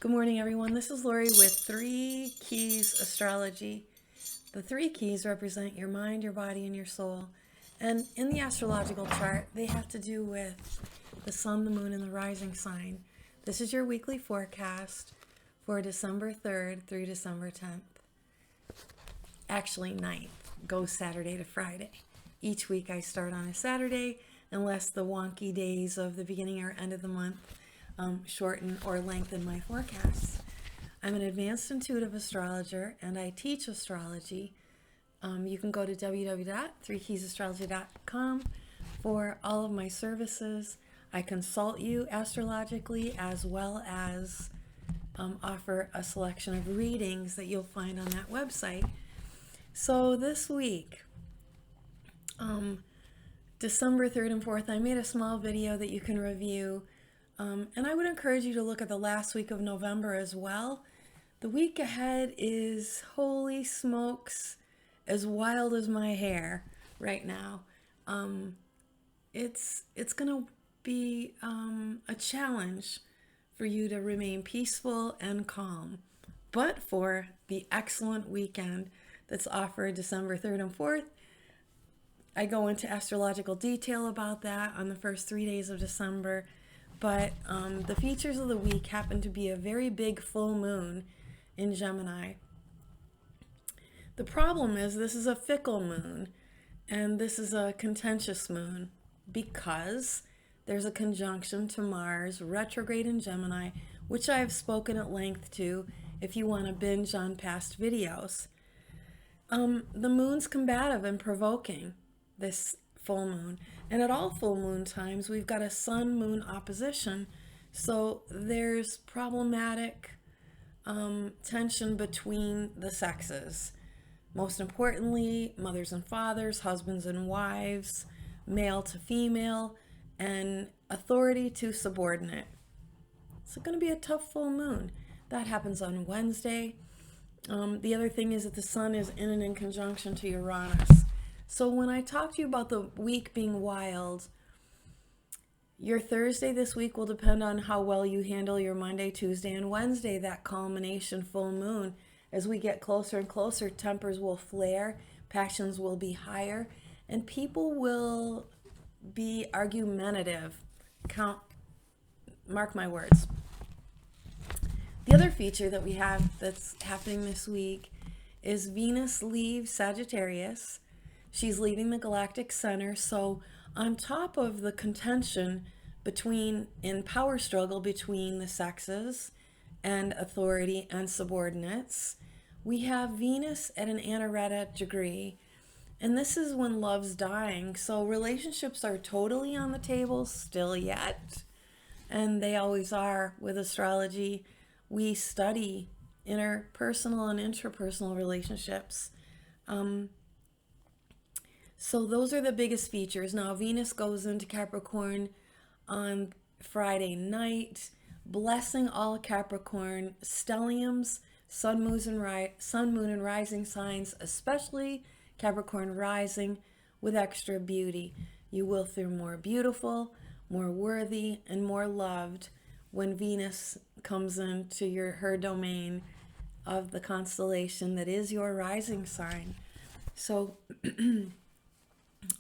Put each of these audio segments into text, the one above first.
Good morning, everyone. This is Lori with 3 Keys Astrology. The 3 keys represent your mind, your body, and your soul. And in the astrological chart, they have to do with the sun, the moon, and the rising sign. This is your weekly forecast for December 3rd through December 10th. Actually, 9th. Goes Saturday to Friday. Each week I start on a Saturday, unless the wonky days of the beginning or end of the month shorten or lengthen my forecasts. I'm an advanced intuitive astrologer and I teach astrology. You can go to www.3keysastrology.com for all of my services. I consult you astrologically as well as offer a selection of readings that you'll find on that website. So this week, December 3rd and 4th, I made a small video that you can review. And I would encourage you to look at the last week of November as well. The week ahead is, holy smokes, as wild as my hair right now. It's going to be a challenge for you to remain peaceful and calm. But for the excellent weekend that's offered December 3rd and 4th, I go into astrological detail about that on the first 3 days of December. But the features of the week happen to be a very big full moon in Gemini. The problem is this is a fickle moon and this is a contentious moon because there's a conjunction to Mars retrograde in Gemini, which I have spoken at length to if you want to binge on past videos. The moon's combative and provoking this full moon. And at all full moon times, we've got a sun-moon opposition. So there's problematic tension between the sexes. Most importantly, mothers and fathers, husbands and wives, male to female, and authority to subordinate. It's going to be a tough full moon. That happens on Wednesday. The other thing is that the sun is in conjunction to Uranus. So when I talk to you about the week being wild, your Thursday this week will depend on how well you handle your Monday, Tuesday, and Wednesday, that culmination full moon. As we get closer and closer, tempers will flare, passions will be higher, and people will be argumentative. Mark my words. The other feature that we have that's happening this week is Venus leaves Sagittarius. She's leaving the galactic center. So on top of the contention in power struggle between the sexes and authority and subordinates, we have Venus at an anaretic degree. And this is when love's dying. So relationships are totally on the table still yet. And they always are with astrology. We study interpersonal and intrapersonal relationships. So those are the biggest features. Now Venus goes into Capricorn on Friday night, blessing all Capricorn stelliums, sun, moon, and rising signs, especially Capricorn rising, with extra beauty. You will feel more beautiful, more worthy, and more loved when Venus comes into her domain of the constellation that is your rising sign. So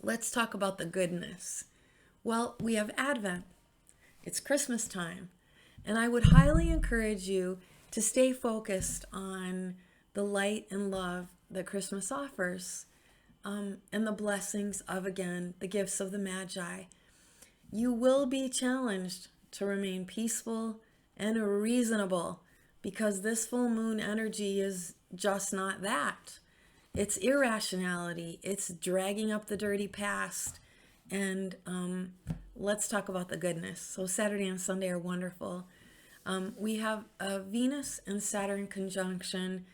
let's talk about the goodness. Well, we have Advent. It's Christmas time. And I would highly encourage you to stay focused on the light and love that Christmas offers, and the blessings of, again, the gifts of the Magi. You will be challenged to remain peaceful and reasonable because this full moon energy is just not that. It's irrationality. It's dragging up the dirty past. And let's talk about the goodness. So Saturday and Sunday are wonderful. We have a Venus and Saturn conjunction.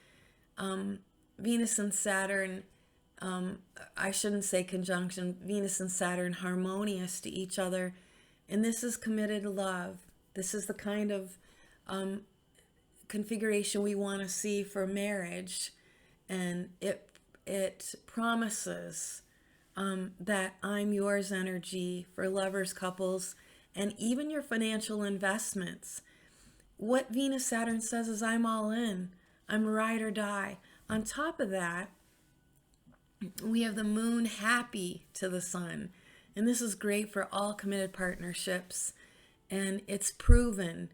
Venus and Saturn, I shouldn't say conjunction, Venus and Saturn harmonious to each other. And this is committed love. This is the kind of configuration we want to see for marriage. And it promises that I'm yours energy for lovers, couples, and even your financial investments. what Venus Saturn says is I'm all in. I'm ride or die. On top of that, we have the moon happy to the sun. And this is great for all committed partnerships. And it's proven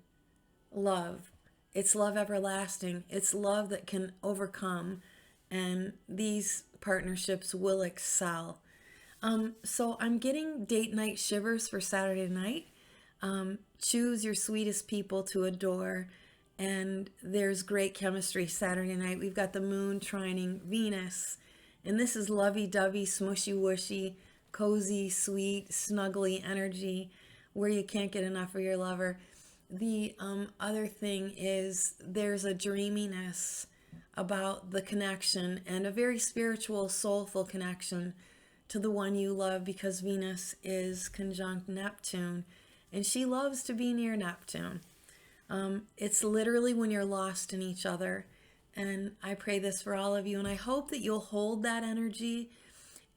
love. It's love everlasting. It's love that can overcome. And these partnerships will excel. So I'm getting date night shivers for Saturday night. Choose your sweetest people to adore. And there's great chemistry Saturday night. We've got the moon trining Venus. And this is lovey-dovey, smushy-wushy, cozy, sweet, snuggly energy where you can't get enough of your lover. The other thing is there's a dreaminess about the connection and a very spiritual, soulful connection to the one you love because Venus is conjunct Neptune and she loves to be near Neptune. It's literally when you're lost in each other. And I pray this for all of you. And I hope that you'll hold that energy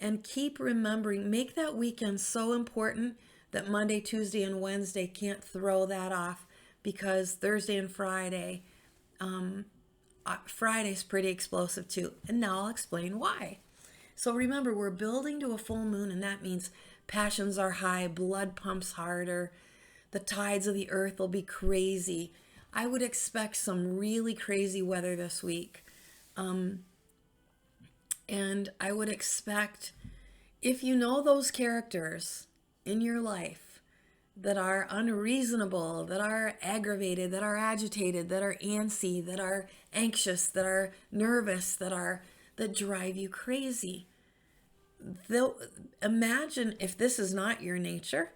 and keep remembering. Make that weekend so important that Monday, Tuesday, and Wednesday can't throw that off because Thursday and Friday, Friday's pretty explosive too. And now I'll explain why. So remember, we're building to a full moon, and that means passions are high, blood pumps harder, the tides of the earth will be crazy. I would expect some really crazy weather this week. And I would expect, if you know those characters in your life that are unreasonable, that are aggravated, that are agitated, that are antsy, that are anxious, that are nervous, that drive you crazy. Imagine if this is not your nature,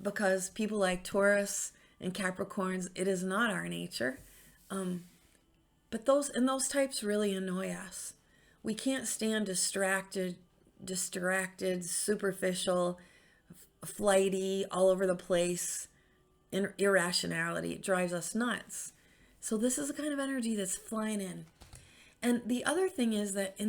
because people like Taurus and Capricorns, it is not our nature. But those types really annoy us. We can't stand distracted, superficial, flighty, all over the place, irrationality. It drives us nuts. So this is the kind of energy that's flying in. And the other thing is that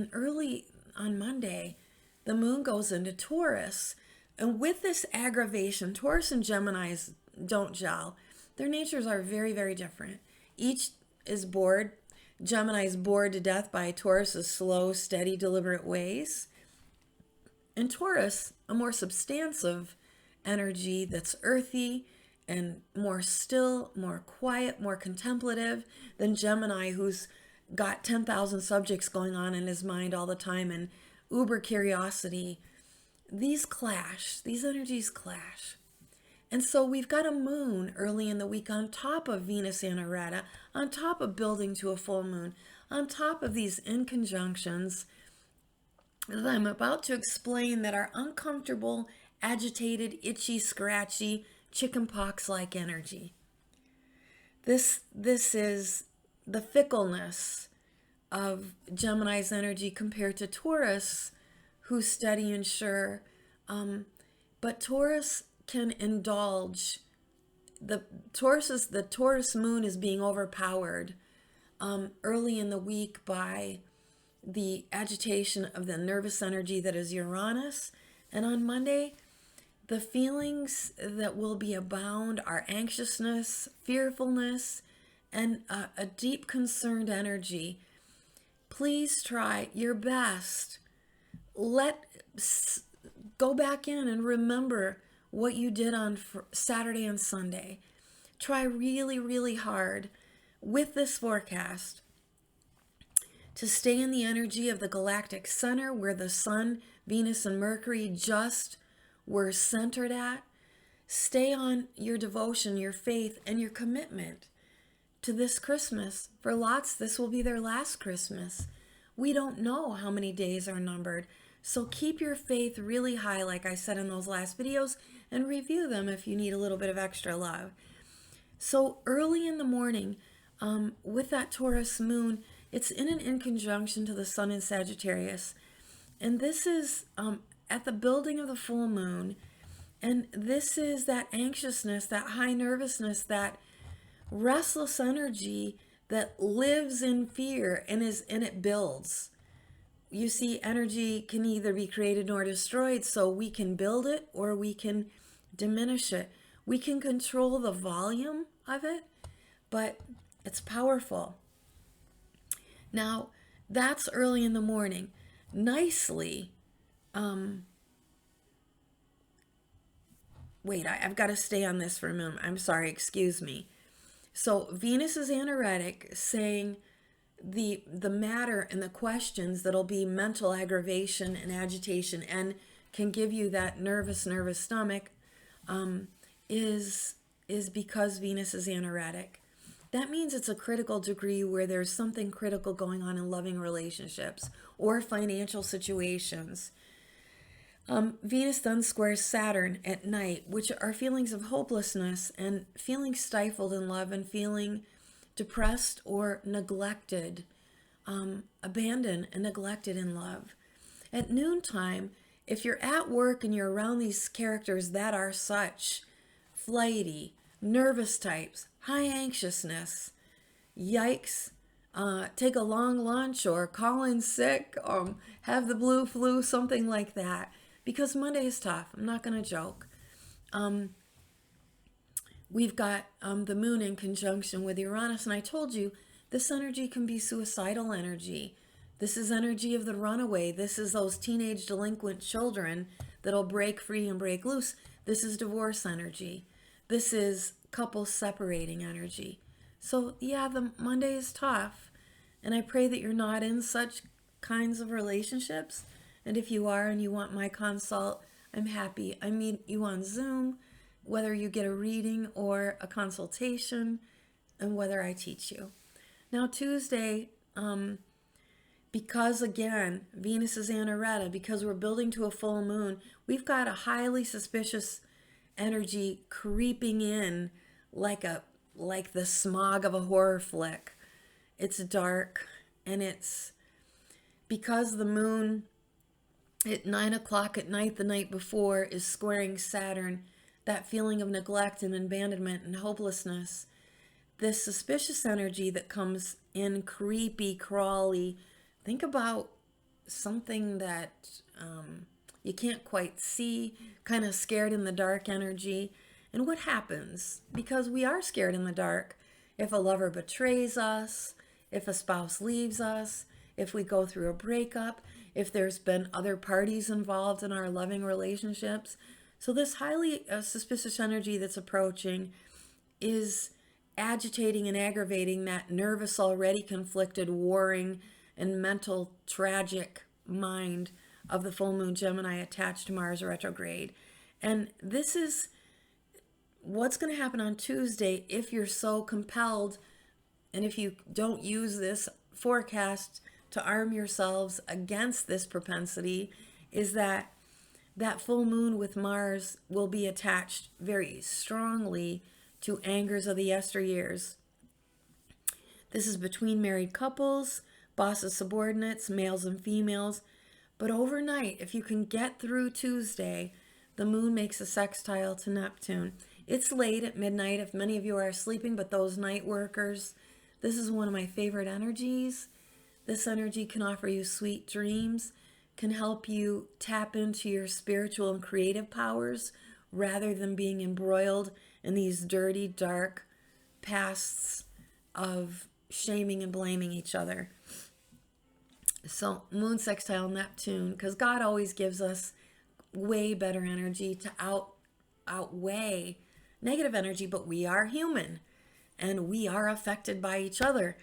on Monday, the moon goes into Taurus. And with this aggravation, Taurus and Geminis don't gel. Their natures are very, very different. Each is bored. Gemini is bored to death by Taurus's slow, steady, deliberate ways. And Taurus, a more substantive energy that's earthy and more still, more quiet, more contemplative than Gemini, who's got 10,000 subjects going on in his mind all the time and uber curiosity. These clash, these energies clash. And so we've got a moon early in the week on top of Venus Anarata, on top of building to a full moon, on top of these inconjunctions that I'm about to explain that are uncomfortable, agitated, itchy, scratchy, chickenpox-like energy. This is the fickleness of Gemini's energy compared to Taurus, who's steady and sure. But Taurus can indulge. The Taurus moon is being overpowered early in the week by the agitation of the nervous energy that is Uranus. And on Monday, the feelings that will be abound are anxiousness, fearfulness, and a deep concerned energy. Please try your best. Go back in and remember what you did on Saturday and Sunday. Try really, really hard with this forecast to stay in the energy of the galactic center where the sun, Venus, and Mercury just were centered at. Stay on your devotion, your faith, and your commitment to this Christmas. For lots, this will be their last Christmas. We don't know how many days are numbered. So keep your faith really high, like I said in those last videos, and review them if you need a little bit of extra love. So early in the morning, with that Taurus moon, it's in an inconjunction to the sun in Sagittarius. And this is at the building of the full moon. And this is that anxiousness, that high nervousness, that restless energy that lives in fear and it builds. You see, energy can either be created nor destroyed, so we can build it or we can diminish it. We can control the volume of it, but it's powerful. Now, that's early in the morning. Nicely, wait, I've got to stay on this for a moment. I'm sorry, excuse me. So Venus is anoretic, saying the matter and the questions that'll be mental aggravation and agitation and can give you that nervous stomach, is because Venus is anoretic. That means it's a critical degree where there's something critical going on in loving relationships or financial situations. Venus then squares Saturn at night, which are feelings of hopelessness and feeling stifled in love and feeling depressed or neglected, abandoned and neglected in love. At noontime, if you're at work and you're around these characters that are such flighty, nervous types, high anxiousness, yikes, take a long lunch or call in sick, have the blue flu, something like that. Because Monday is tough. I'm not going to joke. We've got the moon in conjunction with Uranus, and I told you this energy can be suicidal energy. This is energy of the runaway. This is those teenage delinquent children that'll break free and break loose. This is divorce energy. This is couples separating energy. So yeah, the Monday is tough, and I pray that you're not in such kinds of relationships. And if you are and you want my consult, I'm happy. I meet you on Zoom, whether you get a reading or a consultation, and whether I teach you. Now Tuesday, because again, Venus is anoretta, because we're building to a full moon, we've got a highly suspicious energy creeping in like the smog of a horror flick. It's dark, and it's because the moon at 9 o'clock at night the night before is squaring Saturn, that feeling of neglect and abandonment and hopelessness, this suspicious energy that comes in creepy, crawly. Think about something that you can't quite see, kind of scared in the dark energy. And what happens? Because we are scared in the dark. If a lover betrays us, if a spouse leaves us, if we go through a breakup, if there's been other parties involved in our loving relationships. So this highly suspicious energy that's approaching is agitating and aggravating that nervous, already conflicted, warring, and mental tragic mind of the full moon Gemini attached to Mars retrograde. And this is what's going to happen on Tuesday if you're so compelled, and if you don't use this forecast to arm yourselves against this propensity, is that full moon with Mars will be attached very strongly to angers of the yesteryears. This is between married couples, bosses, subordinates, males and females. But overnight, if you can get through Tuesday, the moon makes a sextile to Neptune. It's late at midnight if many of you are sleeping, but those night workers, this is one of my favorite energies. This energy can offer you sweet dreams, can help you tap into your spiritual and creative powers rather than being embroiled in these dirty, dark pasts of shaming and blaming each other. So moon sextile Neptune, because God always gives us way better energy to outweigh negative energy, but we are human and we are affected by each other.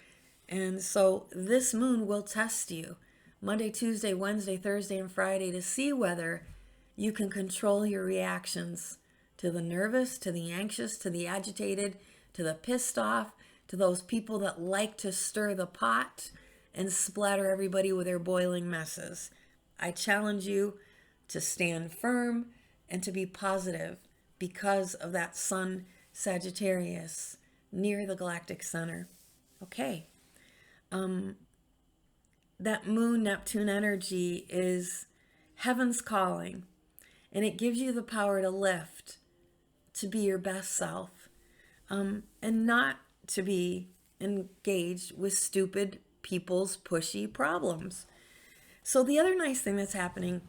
And so this moon will test you Monday, Tuesday, Wednesday, Thursday, and Friday to see whether you can control your reactions to the nervous, to the anxious, to the agitated, to the pissed off, to those people that like to stir the pot and splatter everybody with their boiling messes. I challenge you to stand firm and to be positive because of that Sun Sagittarius near the galactic center. Okay. That moon Neptune energy is heaven's calling, and it gives you the power to lift, to be your best self, and not to be engaged with stupid people's pushy problems. So the other nice thing that's happening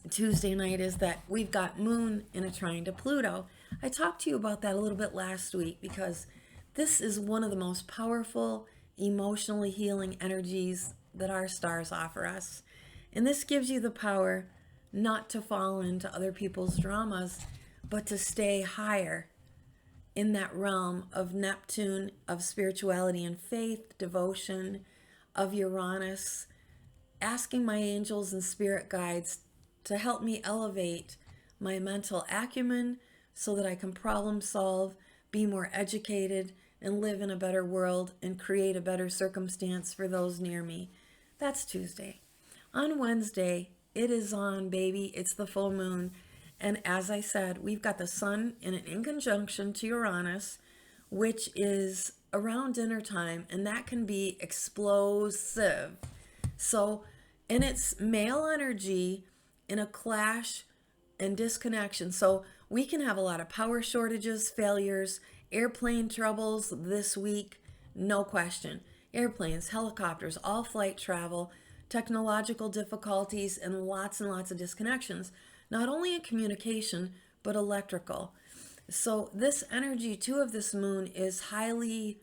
Tuesday night is that we've got moon in a trine to Pluto. I talked to you about that a little bit last week because This is one of the most powerful, emotionally healing energies that our stars offer us. And this gives you the power not to fall into other people's dramas, but to stay higher in that realm of Neptune, of spirituality and faith, devotion, of Uranus, asking my angels and spirit guides to help me elevate my mental acumen so that I can problem solve, be more educated, and live in a better world and create a better circumstance for those near me. That's Tuesday. On Wednesday, it is on, baby. It's the full moon. And as I said, we've got the sun in conjunction to Uranus, which is around dinner time, and that can be explosive. So, and it's male energy in a clash and disconnection. So we can have a lot of power shortages, failures, airplane troubles this week, no question. Airplanes, helicopters, all flight travel, technological difficulties, and lots of disconnections, not only in communication, but electrical. So this energy too of this moon is highly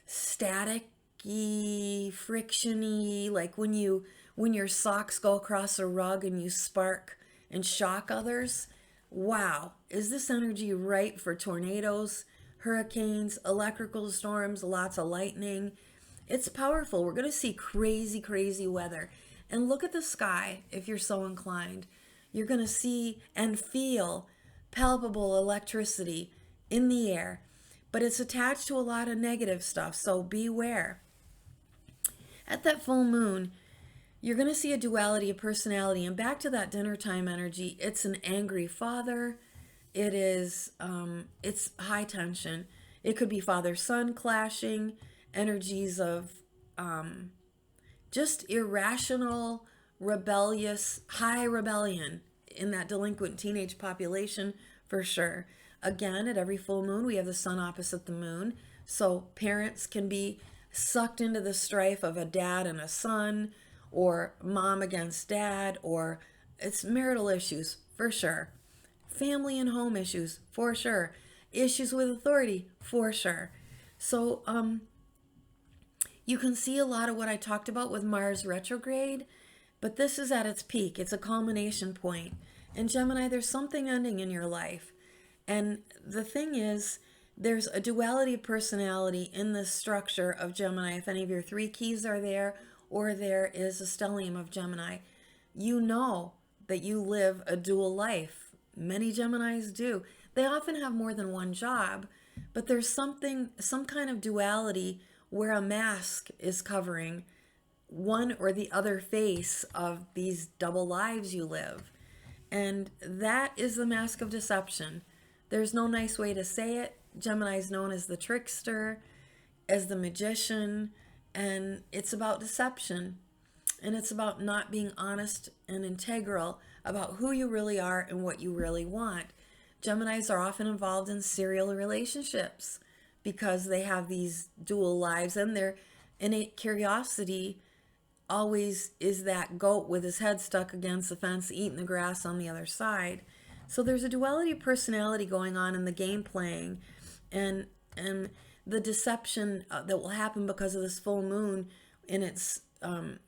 staticky, frictiony, like when your socks go across a rug and you spark and shock others. Wow, is this energy right for tornadoes, hurricanes, electrical storms, lots of lightning? It's powerful. We're going to see crazy, crazy weather. And look at the sky if you're so inclined. You're going to see and feel palpable electricity in the air, but it's attached to a lot of negative stuff, so beware. At that full moon, you're going to see a duality of personality, and back to that dinner time energy, it's an angry father. It is, it's high tension. It could be father-son clashing, energies of just irrational, rebellious, high rebellion in that delinquent teenage population for sure. Again, at every full moon, we have the sun opposite the moon. So parents can be sucked into the strife of a dad and a son, or mom against dad, or it's marital issues for sure. Family and home issues for sure. Issues with authority for sure. So, you can see a lot of what I talked about with Mars retrograde, but this is at its peak. It's a culmination point. And Gemini, there's something ending in your life. And the thing is, there's a duality of personality in the structure of Gemini. If any of your 3 keys are there, or there is a stellium of Gemini, you know that you live a dual life. Many Geminis do. They often have more than one job, but there's some kind of duality where a mask is covering one or the other face of these double lives you live. And that is the mask of deception. There's no nice way to say it. Gemini is known as the trickster, as the magician, and it's about deception. And it's about not being honest and integral about who you really are and what you really want. Geminis are often involved in serial relationships because they have these dual lives, and their innate curiosity always is that goat with his head stuck against the fence eating the grass on the other side. So there's a duality of personality going on in the game playing, and the deception that will happen because of this full moon in its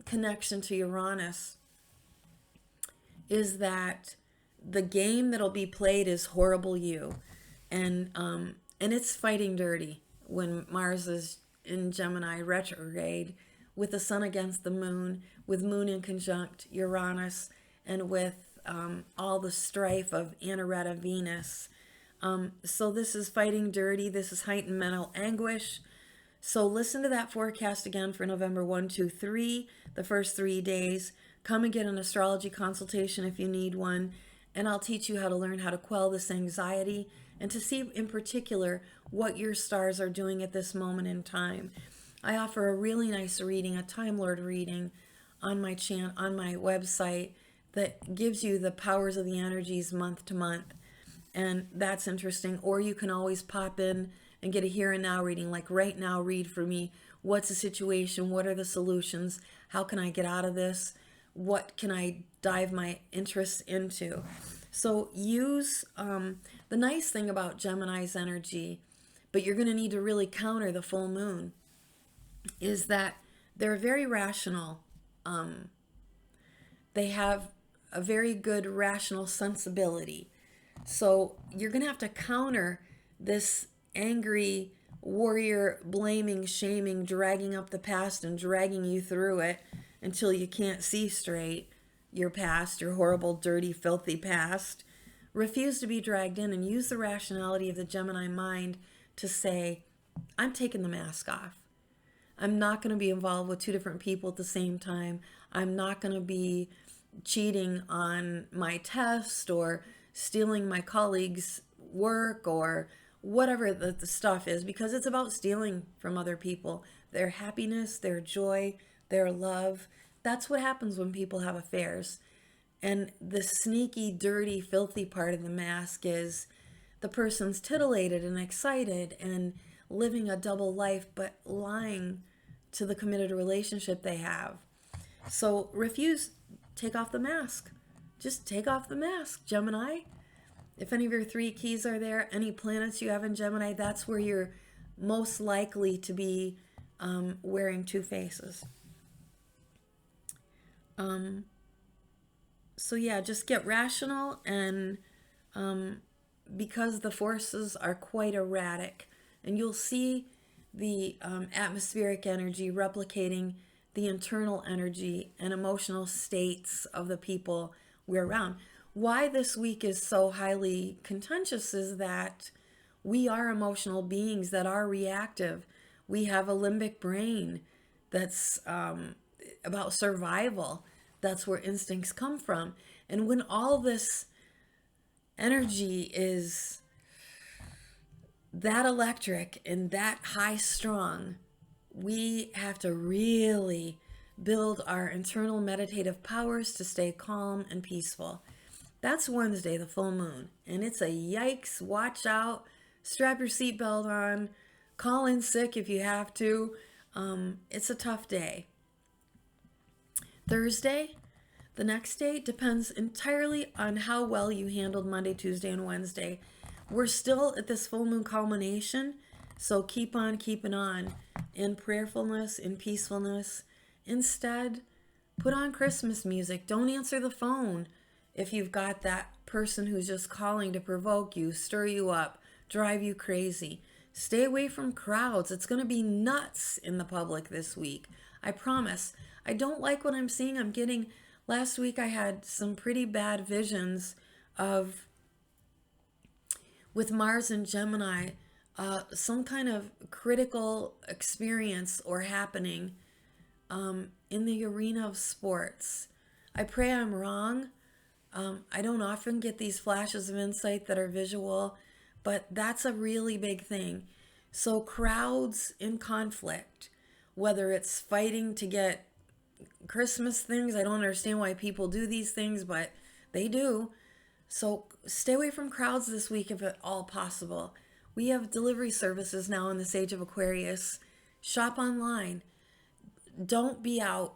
connection to Uranus is that the game that'll be played is horrible you, and it's fighting dirty when Mars is in Gemini retrograde, with the sun against the moon, with moon in conjunct Uranus, and with all the strife of Anareta Venus. So this is fighting dirty. This is heightened mental anguish. So listen to that forecast again for November 1, 2, 3, the first 3 days. Come and get an astrology consultation if you need one, and I'll teach you how to learn how to quell this anxiety and to see in particular what your stars are doing at this moment in time. I offer a really nice reading, a Time Lord reading on my website that gives you the powers of the energies month to month. And that's interesting. Or you can always pop in and get a here and now reading, like right now read for me. What's the situation? What are the solutions? How can I get out of this? What can I dive my interest into? So use the nice thing about Gemini's energy, but you're going to need to really counter the full moon, is that they're very rational. They have a very good rational sensibility. So you're going to have to counter this angry warrior, blaming, shaming, dragging up the past and dragging you through it until you can't see straight your past, your horrible, dirty, filthy past. Refuse to be dragged in and use the rationality of the Gemini mind to say, I'm taking the mask off. I'm not going to be involved with two different people at the same time. I'm not going to be cheating on my test or stealing my colleagues' work or whatever the stuff is, because it's about stealing from other people. Their happiness, their joy, their love. That's what happens when people have affairs. And the sneaky, dirty, filthy part of the mask is the person's titillated and excited and living a double life, but lying to the committed relationship they have. So refuse, take off the mask. Just take off the mask, Gemini. If any of your 3 keys are there, any planets you have in Gemini, that's where you're most likely to be wearing 2 faces. So yeah, just get rational, and because the forces are quite erratic, and you'll see the atmospheric energy replicating the internal energy and emotional states of the people we're around. Why this week is so highly contentious is that we are emotional beings that are reactive. We have a limbic brain that's about survival. That's where instincts come from. And when all this energy is that electric and that high strung, we have to really build our internal meditative powers to stay calm and peaceful. That's Wednesday, the full moon. And it's a yikes, watch out, strap your seatbelt on, call in sick if you have to. It's a tough day. Thursday, the next day, depends entirely on how well you handled Monday, Tuesday, and Wednesday. We're still at this full moon culmination, so keep on keeping on in prayerfulness, in peacefulness. Instead, put on Christmas music. Don't answer the phone if you've got that person who's just calling to provoke you, stir you up, drive you crazy. Stay away from crowds. It's going to be nuts in the public this week. I promise. I don't like what I'm seeing. Last week I had some pretty bad visions of, with Mars and Gemini, some kind of critical experience or happening in the arena of sports. I pray I'm wrong. I don't often get these flashes of insight that are visual, but that's a really big thing. So crowds in conflict, whether it's fighting to get Christmas things, I don't understand why people do these things, but they do. So stay away from crowds this week if at all possible. We have delivery services now in this age of Aquarius. Shop online. Don't be out.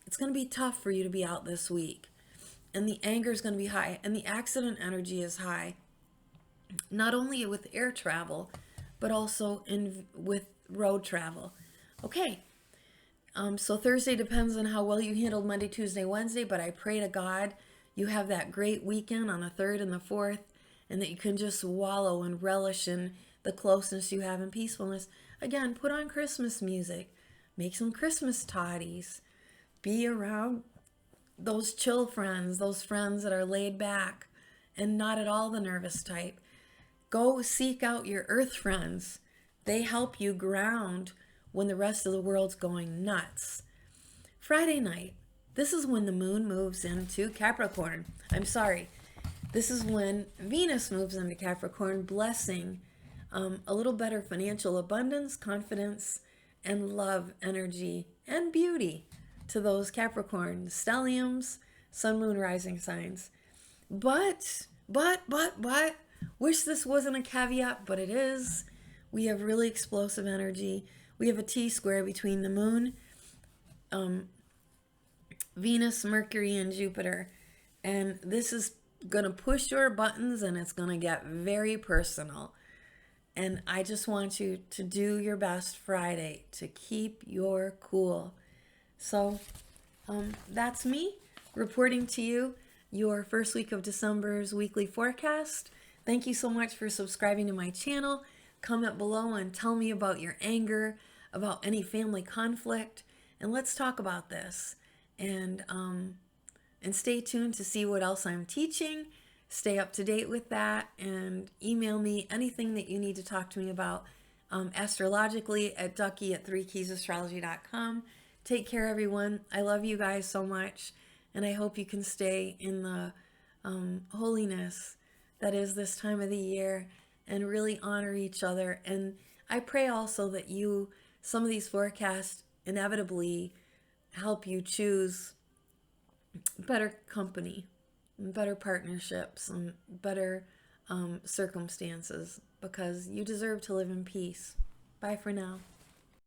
It's going to be tough for you to be out this week. And the anger is going to be high. And the accident energy is high. Not only with air travel, but also with road travel. Okay. So Thursday depends on how well you handled Monday, Tuesday, Wednesday. But I pray to God you have that great weekend on the 3rd and the 4th. And that you can just wallow and relish in the closeness you have in peacefulness. Again, put on Christmas music. Make some Christmas toddies. Be around those chill friends, those friends that are laid back and not at all the nervous type. Go seek out your earth friends. They help you ground when the rest of the world's going nuts. Friday night, this is when the moon moves into Capricorn. This is when Venus moves into Capricorn, blessing a little better financial abundance, confidence, and love energy and beauty to those Capricorn stelliums, sun, moon, rising signs. But, wish this wasn't a caveat, but it is. We have really explosive energy. We have a T-square between the moon, Venus, Mercury, and Jupiter. And this is going to push your buttons, and it's going to get very personal. And I just want you to do your best Friday to keep your cool. So that's me reporting to you your first week of December's weekly forecast. Thank you so much for subscribing to my channel. Comment below and tell me about your anger, about any family conflict, and let's talk about this. And stay tuned to see what else I'm teaching. Stay up to date with that and email me anything that you need to talk to me about astrologically at Ducky@3keysastrology.com. Take care, everyone. I love you guys so much, and I hope you can stay in the holiness that is this time of the year and really honor each other. And I pray also that some of these forecasts inevitably help you choose better company, better partnerships, and better circumstances, because you deserve to live in peace. Bye for now.